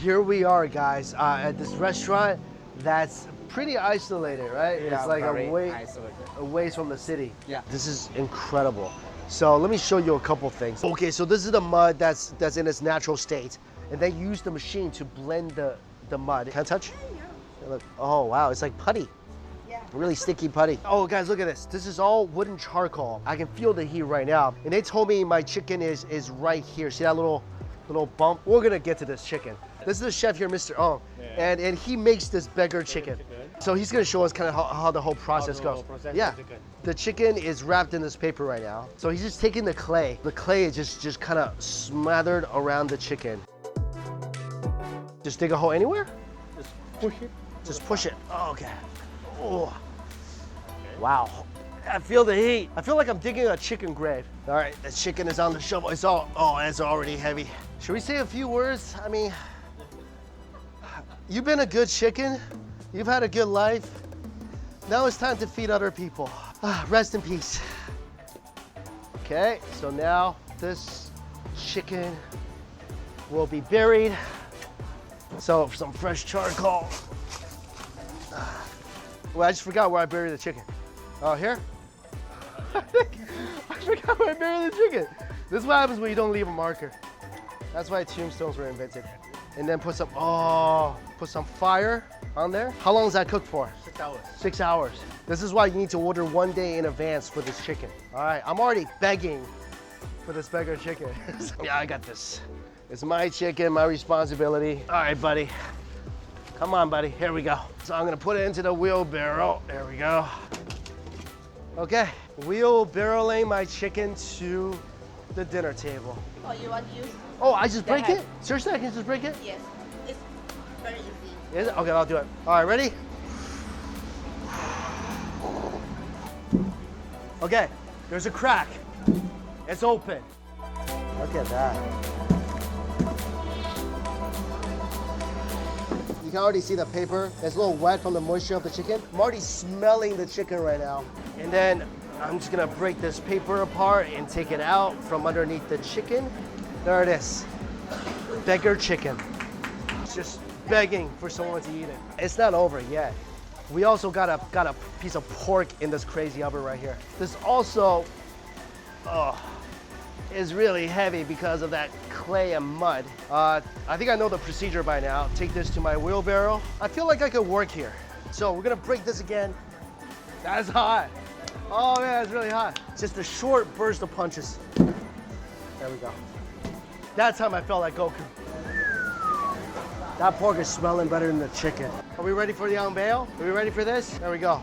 here we are, guys, at this restaurant that's pretty isolated, right? Yeah, it's like a ways from the city. Yeah. This is incredible. So let me show you a couple things. Okay, so this is the mud that's in its natural state, and they use the machine to blend the mud. Can I touch? Yeah. Look. Oh wow, it's like putty. Yeah. Really sticky putty. Oh guys, look at this. This is all wooden charcoal. I can feel the heat right now. And they told me my chicken is right here. See that little bump? We're gonna get to this chicken. This is the chef here, Mr. Ong, and he makes this beggar chicken. So he's gonna show us kind of how the whole process goes. Yeah, the chicken is wrapped in this paper right now. So he's just taking the clay. The clay is just kind of smothered around the chicken. Just dig a hole anywhere? Just push it. Just push it. Oh, okay. Oh, wow. I feel the heat. I feel like I'm digging a chicken grave. All right, the chicken is on the shovel. It's already heavy. Should we say a few words? I mean, you've been a good chicken. You've had a good life. Now it's time to feed other people. Rest in peace. Okay, so now this chicken will be buried. So some fresh charcoal. Well, I just forgot where I buried the chicken. Oh, here? I forgot where I buried the chicken. This is what happens when you don't leave a marker. That's why tombstones were invented. And then put some fire on there. How long does that cook for? 6 hours. 6 hours. This is why you need to order 1 day in advance for this chicken. All right, I'm already begging for this beggar chicken. Yeah, I got this. It's my chicken, my responsibility. All right, buddy. Come on, buddy. Here we go. So I'm gonna put it into the wheelbarrow. There we go. Okay, wheelbarrowing my chicken to the dinner table. Oh, you want to use? Oh, I just break head. it? Seriously, I can just break it? Yes. It's very easy. Is it? Okay, I'll do it. All right, ready? Okay, there's a crack. It's open. Look at that. You can already see the paper. It's a little wet from the moisture of the chicken. I'm already smelling the chicken right now. And then I'm just gonna break this paper apart and take it out from underneath the chicken. There it is. Beggar chicken. It's just begging for someone to eat it. It's not over yet. We also got a piece of pork in this crazy oven right here. This also is really heavy because of that clay and mud. I think I know the procedure by now. Take this to my wheelbarrow. I feel like I could work here. So we're gonna break this again. That's hot. Oh man, it's really hot. Just a short burst of punches. There we go. That time I felt like Goku. That pork is smelling better than the chicken. Are we ready for the unveil? Are we ready for this? There we go.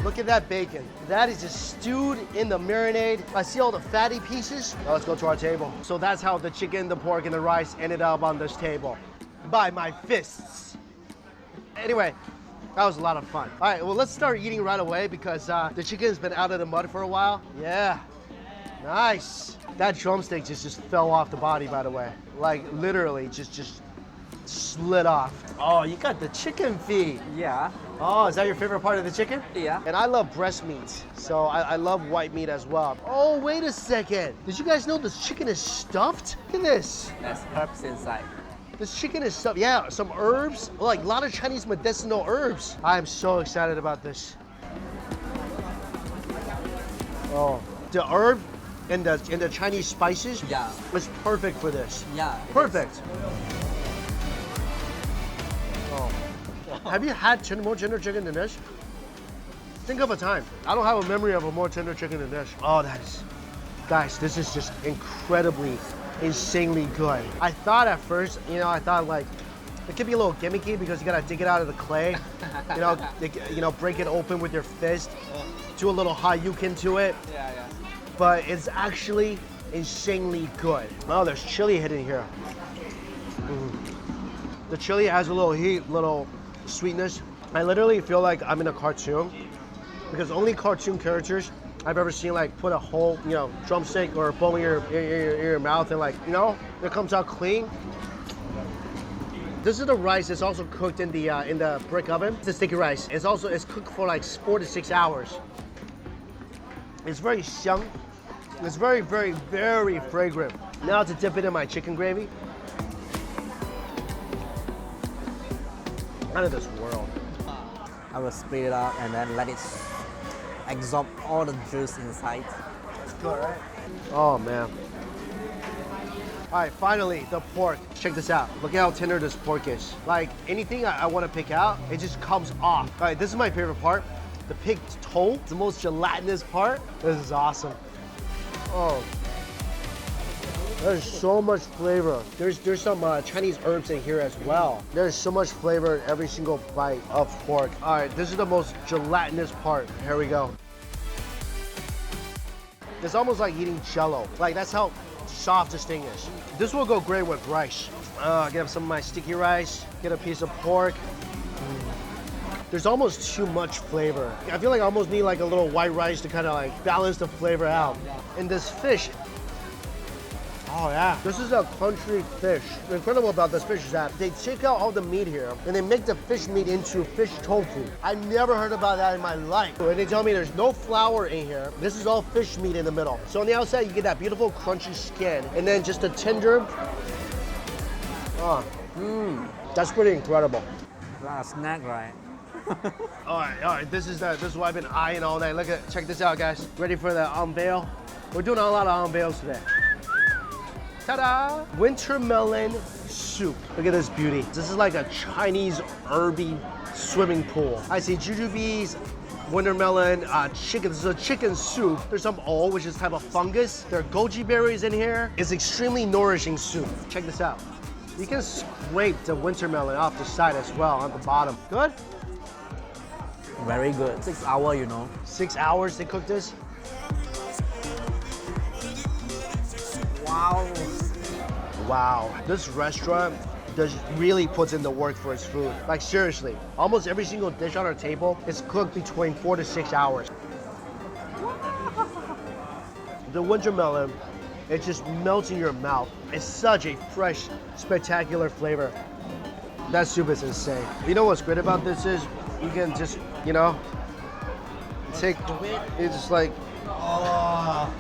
Look at that bacon. That is just stewed in the marinade. I see all the fatty pieces. Now let's go to our table. So that's how the chicken, the pork, and the rice ended up on this table. By my fists. Anyway, that was a lot of fun. All right, well, let's start eating right away because the chicken's been out of the mud for a while. Yeah, nice. That drumstick just fell off the body, by the way. Like literally just slid off. Oh, you got the chicken feet. Yeah. Oh, is that your favorite part of the chicken? Yeah. And I love breast meat, so I love white meat as well. Oh, wait a second. Did you guys know this chicken is stuffed? Look at this. There's herbs inside. This chicken is stuffed. Yeah, some herbs, like a lot of Chinese medicinal herbs. I'm so excited about this. Oh, the herb and the Chinese spices is perfect for this. Yeah. Perfect. Oh. Have you had more tender chicken than this? Think of a time. I don't have a memory of a more tender chicken than this. Oh, that is, guys, this is just incredibly, insanely good. I thought at first, I thought like, it could be a little gimmicky because you gotta dig it out of the clay. Break it open with your fist. Do a little hayukin to it. Yeah. But it's actually insanely good. Oh, there's chili hidden here. The chili has a little heat, little sweetness. I literally feel like I'm in a cartoon because only cartoon characters I've ever seen like put a whole, drumstick or a bone in your mouth and it comes out clean. This is the rice. It's also cooked in the brick oven. It's a sticky rice. It's cooked for like 4 to 6 hours. It's very xiang. It's very, very, very fragrant. Now to dip it in my chicken gravy. Out of this world. I will split it up and then let it absorb all the juice inside. It's good, right? Oh man. All right, finally, the pork. Check this out. Look at how tender this pork is. Like, anything I want to pick out, it just comes off. All right, this is my favorite part. The pig's toe, the most gelatinous part. This is awesome. Oh, there's so much flavor. There's some Chinese herbs in here as well. There's so much flavor in every single bite of pork. All right, this is the most gelatinous part. Here we go. It's almost like eating Jello. Like, that's how soft this thing is. This will go great with rice. Get some of my sticky rice, get a piece of pork. There's almost too much flavor. I feel like I almost need like a little white rice to kind of like balance the flavor out. And this fish, oh yeah, this is a country fish. The incredible about this fish is that they take out all the meat here and they make the fish meat into fish tofu. I never heard about that in my life. And they tell me there's no flour in here. This is all fish meat in the middle. So on the outside, you get that beautiful crunchy skin and then just a tender, that's pretty incredible. Like a snack, right? All right, this is what I've been eyeing all night. Check this out, guys. Ready for the unveil? We're doing a lot of unveils today. Ta-da! Winter melon soup. Look at this beauty. This is like a Chinese herby swimming pool. I see jujubes, winter melon, chicken. This is a chicken soup. There's some which is a type of fungus. There are goji berries in here. It's extremely nourishing soup. Check this out. You can scrape the winter melon off the side as well on the bottom. Good? Very good. 6 hours, you know. 6 hours they cook this? Wow. Wow. This restaurant really puts in the work for its food. Like seriously, almost every single dish on our table is cooked between 4 to 6 hours. The winter melon, it just melts in your mouth. It's such a fresh, spectacular flavor. That soup is insane. You know what's great about this is you can just, take it's just like, Oh,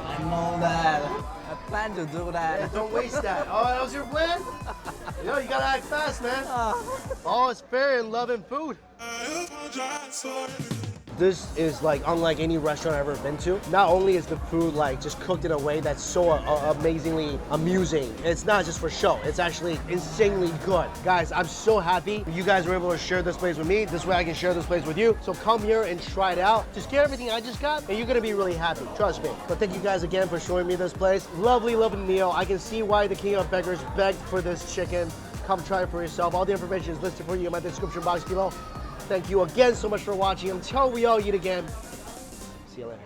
I know that. I plan to do that. yeah, don't waste that. Oh, that was your plan? You gotta act fast, man. Oh, it's fair in love and food. This is like unlike any restaurant I've ever been to. Not only is the food like just cooked in a way that's so amazingly amusing, it's not just for show, it's actually insanely good. Guys, I'm so happy you guys were able to share this place with me. This way I can share this place with you. So come here and try it out. Just get everything I just got and you're gonna be really happy, trust me. But thank you guys again for showing me this place. Lovely, lovely meal. I can see why the King of Beggars begged for this chicken. Come try it for yourself. All the information is listed for you in my description box below. Thank you again so much for watching. Until we all eat again, see you later.